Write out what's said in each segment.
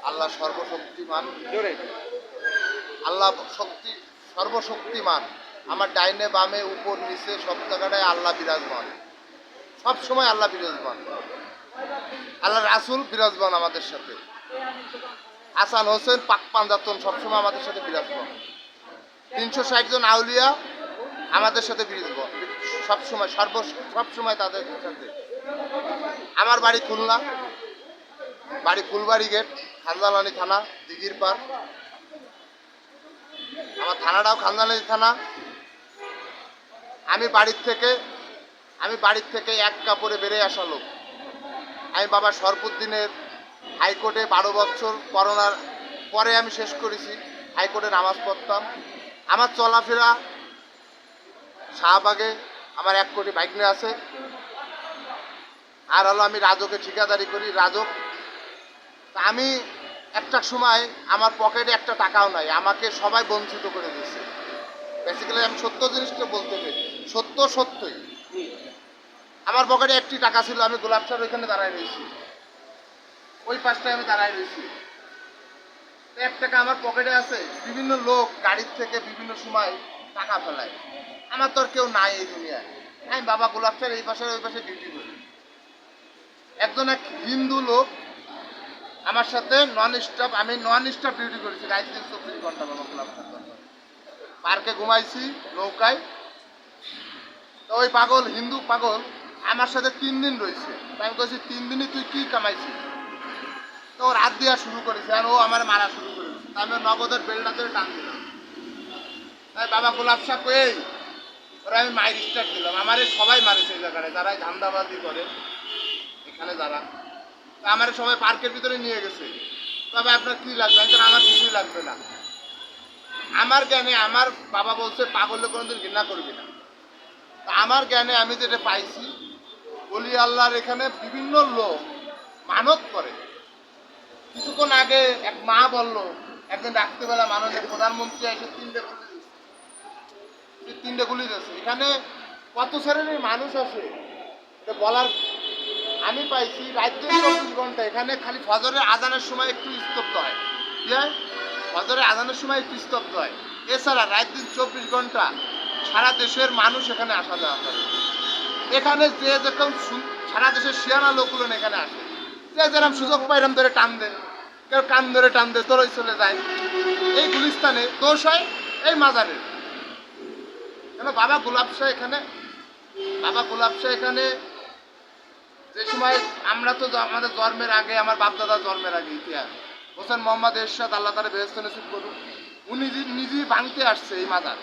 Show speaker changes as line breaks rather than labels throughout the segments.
আল্লাহ সর্বশক্তিমান,
জোরে।
আল্লাহ সর্বশক্তিমান। আমার ডাইনে বামে উপর নিচে সব জায়গাটায় আল্লাহ বিরাজমান, সব সময় আল্লাহ বিরাজমান। আল্লাহ রাসূল বিরাজমান আমাদের সাথে, হাসান হোসেন পাক পাঞ্জাতন সবসময় আমাদের সাথে বিরাজমান। 360 জন আউলিয়া আমাদের সাথে বিরাজমান সবসময়, সবসময় তাদের সাথে। আমার বাড়ি খুলনা, বাড়ি ফুলবাড়ি গেট, খানজালানি থানা, দিঘির পার। আমার থানাটাও খানজালানি থানা। আমি বাড়ির থেকে এক কাপড়ে বেরিয়ে আসা লোক। আমি বাবা শরফুদ্দিনের হাইকোর্টে 12 বছর করোনার পরে আমি শেষ করেছি, হাইকোর্টে নামাজ পড়তাম। আমার চলাফেরা শাহবাগে, আমার 1 কোটি বাইক নিয়ে আছে। আর হলো আমি রাজকে ঠিকাদারি করি, রাজক। আমি একটা সময় আমার পকেটে একটা টাকাও নাই, আমাকে সবাই বঞ্চিত করে দিয়েছে। বেসিক্যালি আমি সত্য জিনিসটা বলতে পারি, সত্যই। আমার পকেটে একটি টাকা ছিল, আমি গোলাপ শাহর ওইখানে দাঁড়ায় রয়েছি, ওই পাশটায় আমি দাঁড়ায় রয়েছি। 1 টাকা আমার পকেটে আছে। বিভিন্ন লোক গাড়ির থেকে বিভিন্ন সময় টাকা ফেলায়, আমার তো আর কেউ নাই এই দুনিয়ায়। আমি বাবা গোলাপ শাহর এই পাশে ওই পাশে ডিউটি করি। এক হিন্দু লোক আমার সাথে আমি নন স্টপ ডিউটি করেছি, রাত দিন 24 ঘন্টা বাবা গোলাপ শাহর পার্কে ঘুমাইছি, নৌকায়। তো ওই পাগল, হিন্দু পাগল আমার সাথে 3 দিন রয়েছে। আমি বলছি 3 দিনই তুই কি কামাইছিস? তো ও রাত দেওয়া শুরু করেছে আর ও আমার মারা শুরু করেছে। আমি নগদের বেলটা ধরে টান দিলাম। তাই বাবা গোলাপ শাহ কই, ওরা আমি মাইর স্টার্ট দিলাম। আমারে সবাই মারে সেই জায়গায়, যারা ধান্দাবাজি করে এখানে যারা। তা আমার সবাই পার্কের ভিতরে নিয়ে গেছে। তবে আপনার কি লাগবে? আমার কিছুই লাগবে না। আমার জ্ঞানে আমার বাবা বলছে পাগলে কোনোদিন ঘৃণা করবি না। আমার জ্ঞানে আমি যেটা পাইছি, বলি আল্লাহর এখানে বিভিন্ন লোক মানত করে। কিছুক্ষণ আগে এক মা বলল, একদিন রাত্রিবেলা মাননীয় প্রধানমন্ত্রী এসে 3টে গুলি দিয়েছে। এখানে কত শ্রেণীর মানুষ আছে এটা বলার। আমি পাইছি রাত 24 ঘন্টা এখানে খালি ফজরের আজানের সময় একটু স্তব্ধ হয়। কি হয়? ফজরের আজানের সময় একটু স্তব্ধ হয়। এছাড়া রাত দিন 24 ঘন্টা সারা দেশের মানুষ এখানে আসা যাওয়া করে। এখানে যে যখন সারা দেশের শিয়ানা লোকগুলো এখানে আসে, যে যেরকম সুযোগ পাইলাম ধরে টান দেয়, কেউ কান ধরে টান দেয়, তোরই চলে যায়। এই গুলিস্তানে দোষ হয় এই মাজারের। কেন বাবা গোলাপ শাহ এখানে যে সময় আমরা তো আমাদের জন্মের আগে, আমার বাপদাদা জন্মের আগে ইতিহাস, হোসেন মোহাম্মদ এরশাদ আল্লাহ তাআলা বেহেশত নসিব করুন, উনি নিজেই ভাঙতে আসছে এই মাজার।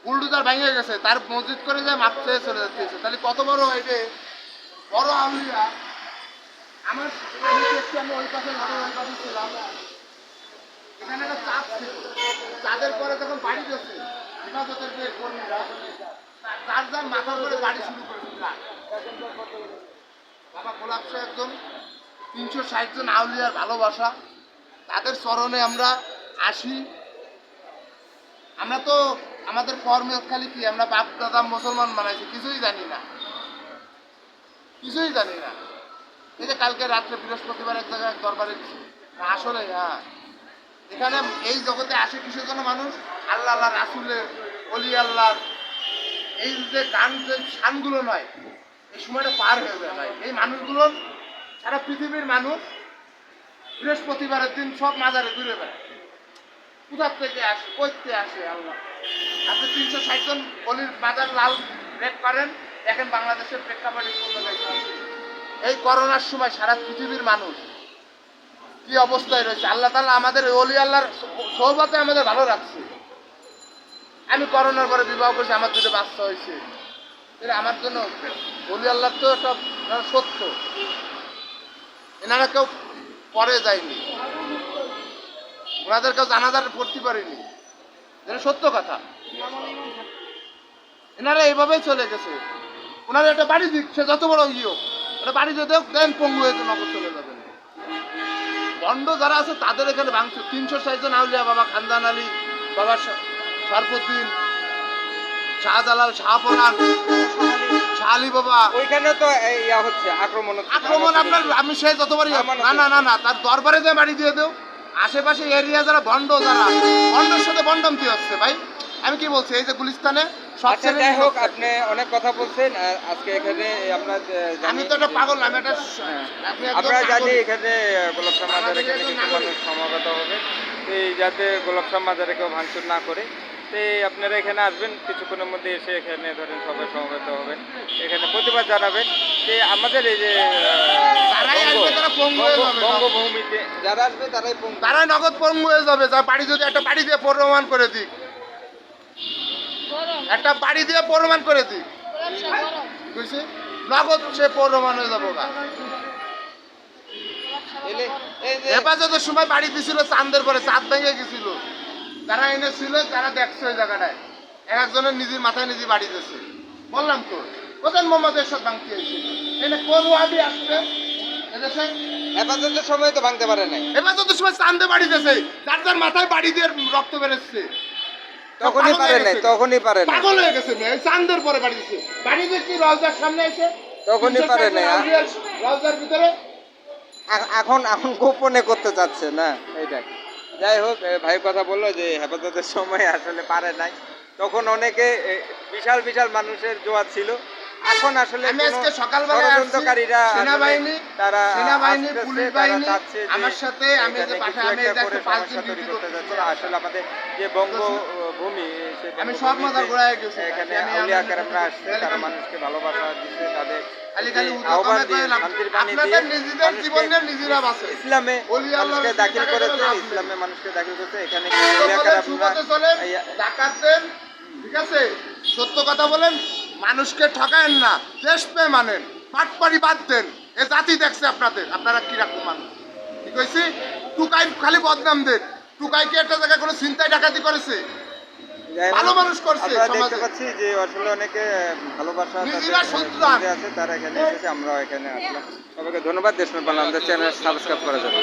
বুলডোজার ভেঙে গেছে, তার মসজিদ করে যায় মাপ চেয়ে চলে যাচ্ছে। তাহলে কত বড় এটা বড় আউলিয়া। আমি ওই পাশে ছিলাম, এখানে একটা চাপ ছিল। চাঁদের পরে যখন বাড়ি গেছে হেফাজতের যে কর্মীরা, যার মাথার করে বাড়ি শুরু করেছিল। বাবা গোলাপ শাহ একজন 360 জন আউলিয়ার ভালোবাসা, তাদের চরণে আমরা আসি। আমরা তো আমাদের কর্মের খালি কি, আমরা বাপ দাদা মুসলমান বানাইছি, কিছুই জানি না। এই যে কালকে রাত্রে বৃহস্পতিবার এক জায়গায় দরবারে আসলে এখানে এই জগতে আসে কিসের জন্য মানুষ? আল্লাহ রাসূলের, ওলি আল্লাহর এই যে গান, যে শানগুলো নয়, এই সময়টা পার হয়ে যায় ভাই। এই মানুষগুলো সারা পৃথিবীর মানুষ বৃহস্পতিবারের দিন সব মাজারে ঘুরে বেড়ায়। কোথার থেকে আসে, কইতে আসে আল্লাহ। আপনি 360 জন অলির মাজার লাল রেড করেন, দেখেন বাংলাদেশের প্রেক্ষাপটে এই করোনার সময় সারা পৃথিবীর মানুষ কি অবস্থায় রয়েছে। আল্লাহ তাআলা আমাদের ওলি আল্লাহর সোহবতে আমাদের ভালো রাখছে। আমি করোনার পরে বিবাহ করছি, আমার 2টো বাচ্চা হয়েছে। এটা আমার জন্য ওলি আল্লাহর তো একটা সত্য, এনারা কেউ পরে যায়নি, ওনাদের কেউ জানাজার পড়তে পারেনি, এটা সত্য কথা। এনারা এইভাবেই চলে গেছে। ওনারা একটা বাড়ি দিচ্ছে, যত বড় হোক ওটা বাড়ি যদি দেন, পঙ্গু হয়ে নগদ চলে যাবেন। বন্ড যারা আছে তাদের এখানে ভাঙছে। 360 জন আউলিয়া, বাবা খানদান আলী, বাবা শরফুদ্দিন, শাহজালাল, শাহপরান, শালি বাবা
ওইখানে তো ইয়া হচ্ছে, আক্রমণ হচ্ছে।
আক্রমণ আপনার আমি সেই যতবারই না না না না তার দরবারে যে বাড়ি দিয়ে দেও আশেপাশে এরিয়া যারা ভণ্ড যারা ভণ্ডের সাথে ভণ্ডামি হচ্ছে ভাই আমি কি বলছি এই যে গুলিস্তানে সব
আচ্ছা যাই হোক, আপনি অনেক কথা বলছেন। আর আজকে এখানে আমরা
আমি তো একটা পাগল আমি একটা আপনি একদম
আমরা জানি
পাগল।
এখানে গোলাপশাহ মাজারে এখানে কিছু মানুষ সমাগত হবে, তো এই যাতে গোলাপশাহ মাজারে কেউ ভাঙচুর না করে, তো আপনারা এখানে আসবেন, কিছুক্ষণের মধ্যে এসে এখানে ধরেন সবাই সমবেত হবেন, এখানে প্রতিবাদ জানাবেন যে আমাদের এই যে
তারাই আসবে, তারা পঙ্গু হয়ে যাবে।
বঙ্গভূমিতে যারা আসবে তারাই পঙ্গু।
তারাই নগদ পঙ্গু হয়ে যাবে যা বাড়ি যদি একটা বাড়ি দিয়ে প্রমাণ করে দিক একটা বাড়ি দিয়ে প্রমাণ করে দিক বুঝছি নগদ সে প্রমাণ হয়ে যাবো গা হেফাজতের সময় বাড়ি দিছিল চাঁদের পরে চাঁদ ভেঙে গেছিল যারা এনেছিল তারা দেখছে ওই জায়গাটায় একজনের নিজের মাথায় নিজে বাড়ি দিয়েছে বললাম তো কোথায় মোহাম্মদ এরশাদ ভাঙতে এসেছিল এনে কোন ওয়াবি আসছে এদেশে
হেফাজতের সময় তো ভাঙতে পারে নাই,
হেফাজতের সময় চাঁদে বাড়ি দিয়েছে যার যার মাথায় বাড়ি দিয়ে রক্ত বেরোচ্ছে
তখনই পারে নাই, তখনই পারে নাই,
পাগল হয়ে গেছে মেয়ে চাঁদের পরে বাড়ি দিয়েছে বাড়ি দিয়ে কি রওজার সামনে এসে
তখনই পারে নাই।
রওজার ভিতরে
এখন এখন গোপনে করতে চাচ্ছে না এইটাই। যাই হোক, ভাই কথা বললো যে হেফাজতের সময় আসলে পারে নাই, তখন অনেকে বিশাল বিশাল মানুষের জোয়ার ছিল। এখন আসলে
আমি আজকে সকালবেলা
ষড়যন্ত্রকারীরা
সেনাবাহিনী
তারা
সেনাবাহিনী
আসতেছে,
পুলিশ
তারা
বাহিনী
চাচ্ছে যে
আমার সাথে আমি যে
এখানে
পাশে
কিছু
আমি
একটা
এই
করে
যে 5
সমস্যা
দিন
তৈরি
ডিউটি
করতে
করতে
যাচ্ছে। আসলে আমাদের যে বঙ্গভূমি সেই
আমি সব
বঙ্গভূমিতে
মাথার ঘোরায় গেছি
এখানে
আমি
আউলিয়া কেরামরা আসছে, তারা মানুষকে ভালোবাসা দিচ্ছে, তাদের
খালি খালি
আহ্বান
উদ্যোগ
দিয়ে
করেন
শান্তির বাণী
আপনাদের
দিয়ে
নিজেদের জীবন নিয়ে নিজেরা বাঁচে
ইসলামে
ওলি আল্লাহর
মানুষকে দাখিল
চিন্তা করে
করেছে,
লাভ নেই।
ইসলামে মানুষকে দাখিল করেছে। এখানে
সুপথে চলেন জাকাত দেন ঠিক আছে সত্য কথা বলেন মানুষকে ঠকায়েন না দেশপ্রেম মানেন পাটপাড়ি বাদ দেন এ জাতি দেখছে আপনারা কিরকম মানুষ ঠিক হয়েছি টুকাই খালি বদনাম দেন টুকাই কি একটা জায়গায় কোনো চিন্তায় ডাকাতি করেছে ভালো মানুষ করছে
আমরা দেখতে
সমাজে
পাচ্ছি যে আসলে অনেকে ভালোবাসা
নিজেরা
তাদের
সন্তান।
মধ্যে আছে, তারা এখানে এসেছে, আমরাও এখানে আসলাম। সবাইকে ধন্যবাদ। দেশপ্রেম বাংলা আমাদের চ্যানেল সাবস্ক্রাইব করার জন্য।